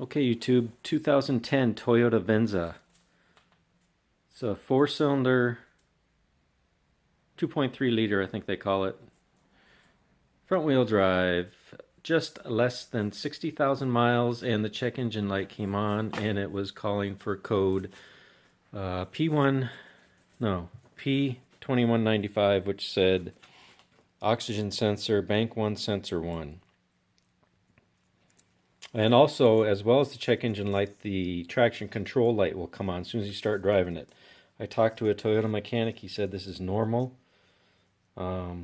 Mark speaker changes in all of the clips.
Speaker 1: Okay, YouTube, 2010 Toyota Venza. It's a four-cylinder, 2.3 liter, I think they call it. Front-wheel drive, just less than 60,000 miles, and the check engine light came on, and it was calling for code P2195, which said oxygen sensor, bank 1, sensor 1. And also, as well as the check engine light, the traction control light will come on as soon as you start driving it. I talked to a Toyota mechanic. He said this is normal, but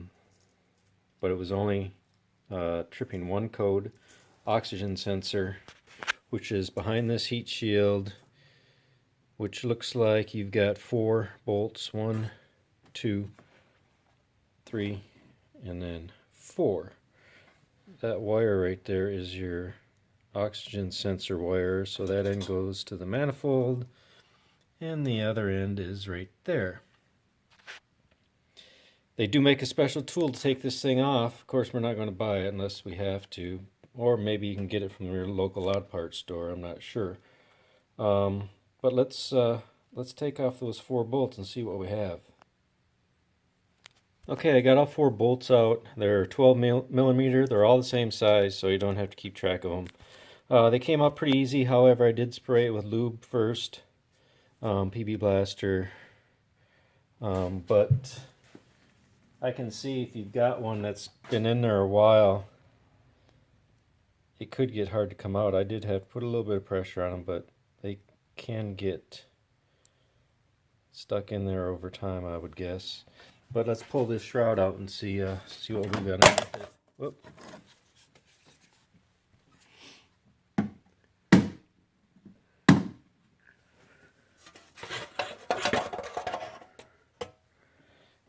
Speaker 1: it was only tripping one code, oxygen sensor, which is behind this heat shield, which looks like you've got 4 bolts, 1, 2, 3, and then 4. That wire right there is your oxygen sensor wire, so that end goes to the manifold and the other end is right there. They do make a special tool to take this thing off. Of course, we're not going to buy it unless we have to, or maybe you can get it from your local auto parts store. I'm not sure. But let's take off those 4 bolts and see what we have. Okay, I got all 4 bolts out. They're 12 millimeter. They're all the same size, so you don't have to keep track of them. They came out pretty easy. However, I did spray it with lube first, PB Blaster. But I can see if you've got one that's been in there a while, it could get hard to come out. I did have to put a little bit of pressure on them, but they can get stuck in there over time, I would guess. But let's pull this shroud out and see what we got underneath it. Whoop.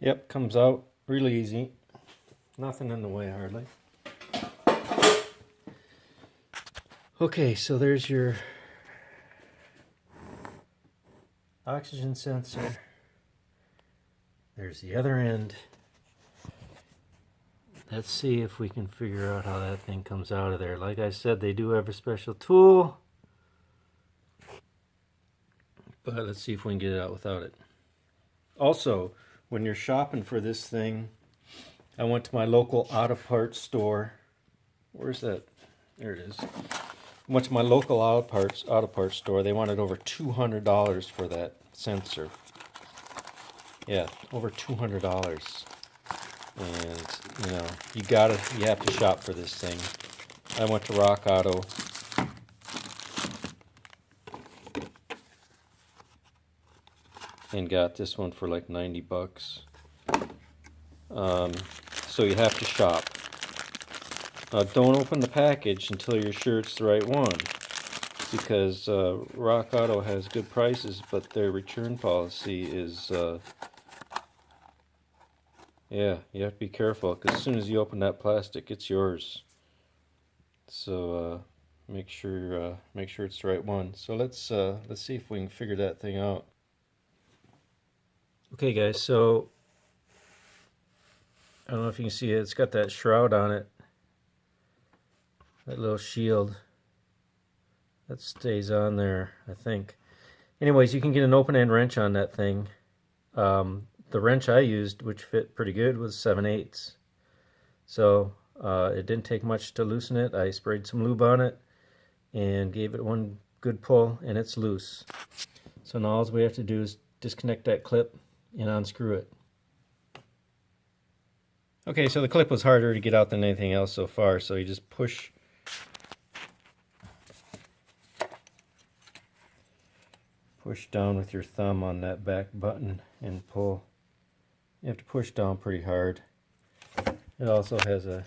Speaker 1: Yep, comes out really easy. Nothing in the way hardly. Okay, so there's your oxygen sensor. There's the other end. Let's see if we can figure out how that thing comes out of there. Like I said, they do have a special tool, but let's see if we can get it out without it. Also, when you're shopping for this thing, I went to my local auto parts store. Where's that? There it is. I went to my local auto parts store. They wanted over $200 for that sensor. Yeah, over $200. And you know, you have to shop for this thing. I went to Rock Auto. And got this one for like 90 bucks. So you have to shop. Don't open the package until you're sure it's the right one, because Rock Auto has good prices, but their return policy is yeah, you have to be careful, because as soon as you open that plastic, it's yours. So make sure it's the right one. So let's see if we can figure that thing out. Okay guys, so I don't know if you can see it, it's got that shroud on it, that little shield that stays on there, I think. Anyways, you can get an open end wrench on that thing. The wrench I used, which fit pretty good, was 7/8. So it didn't take much to loosen it. I sprayed some lube on it and gave it one good pull, and it's loose. So now all we have to do is disconnect that clip and unscrew it. Okay, so the clip was harder to get out than anything else so far, so you just push down with your thumb on that back button and pull. You have to push down pretty hard. It also has a,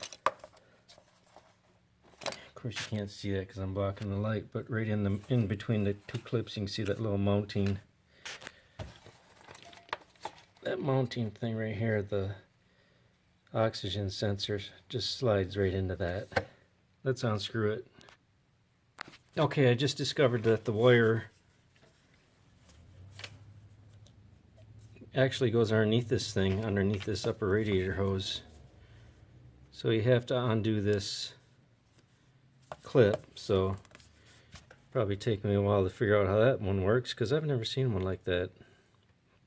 Speaker 1: of course you can't see that because I'm blocking the light, but right in between the 2 clips you can see that little mounting. That mounting thing right here, the oxygen sensor, just slides right into that. Let's unscrew it. Okay, I just discovered that the wire actually goes underneath this thing, underneath this upper radiator hose. So you have to undo this clip. So Probably take me a while to figure out how that one works because I've never seen one like that.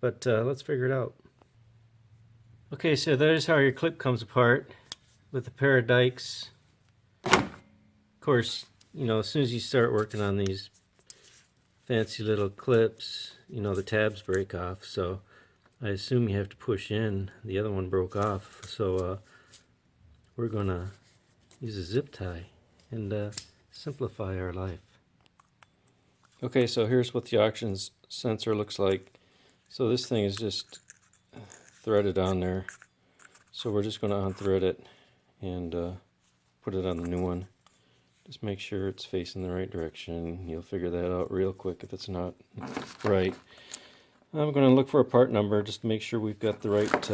Speaker 1: But let's figure it out. Okay, so there's how your clip comes apart with a pair of dikes. Of course, you know, as soon as you start working on these fancy little clips, you know, the tabs break off. So I assume you have to push in. The other one broke off. So we're going to use a zip tie and simplify our life. Okay, so here's what the oxygen sensor looks like. So this thing is just threaded on there. So we're just going to unthread it and put it on the new one. Just make sure it's facing the right direction. You'll figure that out real quick if it's not right. I'm going to look for a part number just to make sure we've got the right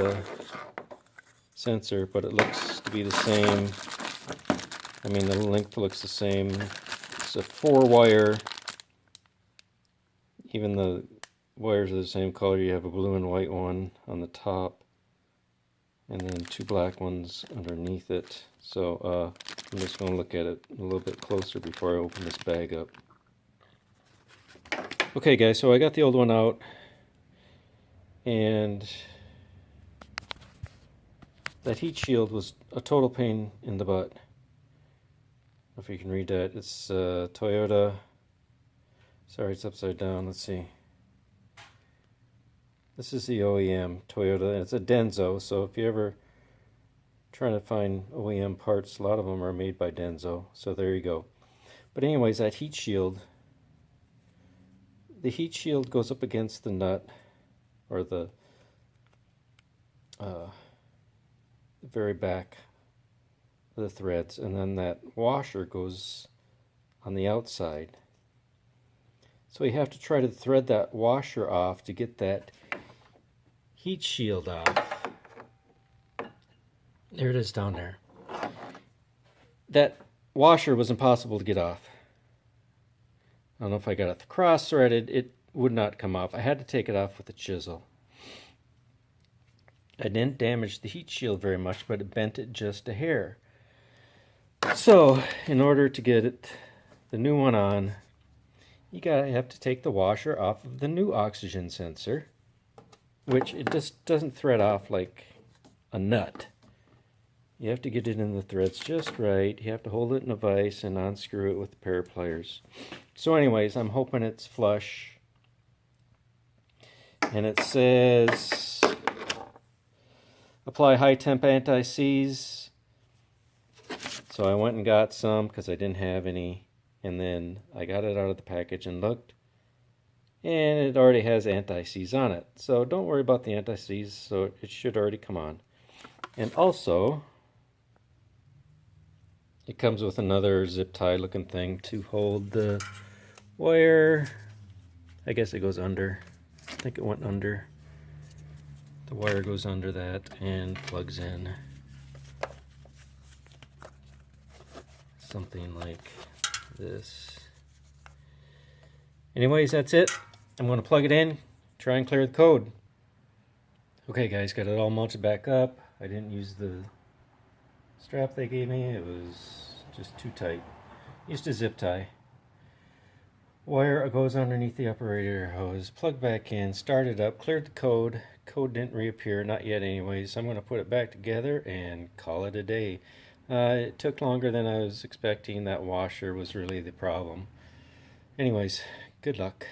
Speaker 1: sensor, but it looks to be the same. I mean, the length looks the same. It's a 4-wire. Even the wires are the same color. You have a blue and white one on the top, and then 2 black ones underneath it. So I'm just going to look at it a little bit closer before I open this bag up. Okay guys, so I got the old one out, and that heat shield was a total pain in the butt. I don't know if you can read that. It's Toyota. Sorry, it's upside down. Let's see. This is the OEM Toyota, and it's a Denso, so if you ever trying to find OEM parts, a lot of them are made by Denso, so there you go. But anyways, that heat shield, the heat shield goes up against the nut, or the very back of the threads, and then that washer goes on the outside. So you have to try to thread that washer off to get that heat shield off. There it is down there. That washer was impossible to get off. I don't know if I got it cross-threaded. It would not come off. I had to take it off with a chisel. I didn't damage the heat shield very much, but it bent it just a hair. So, in order to get it, the new one on, you have to take the washer off of the new oxygen sensor, which it just doesn't thread off like a nut. You have to get it in the threads just right. You have to hold it in a vise and unscrew it with a pair of pliers. So anyways, I'm hoping it's flush. And it says, apply high temp anti-seize. So I went and got some because I didn't have any. And then I got it out of the package and looked, and it already has anti-seize on it. So don't worry about the anti-seize, so it should already come on. And also, it comes with another zip tie looking thing to hold the wire. I guess it goes under. I think it went under. The wire goes under that and plugs in. Something like this. Anyways, that's it. I'm going to plug it in, try and clear the code. Okay guys, got it all mounted back up. I didn't use the strap they gave me. It was just too tight. Used a zip tie. Wire goes underneath the upper radiator hose. Plug back in, started up, cleared the code. Code didn't reappear, not yet anyways. So I'm going to put it back together and call it a day. It took longer than I was expecting. That washer was really the problem. Anyways, good luck.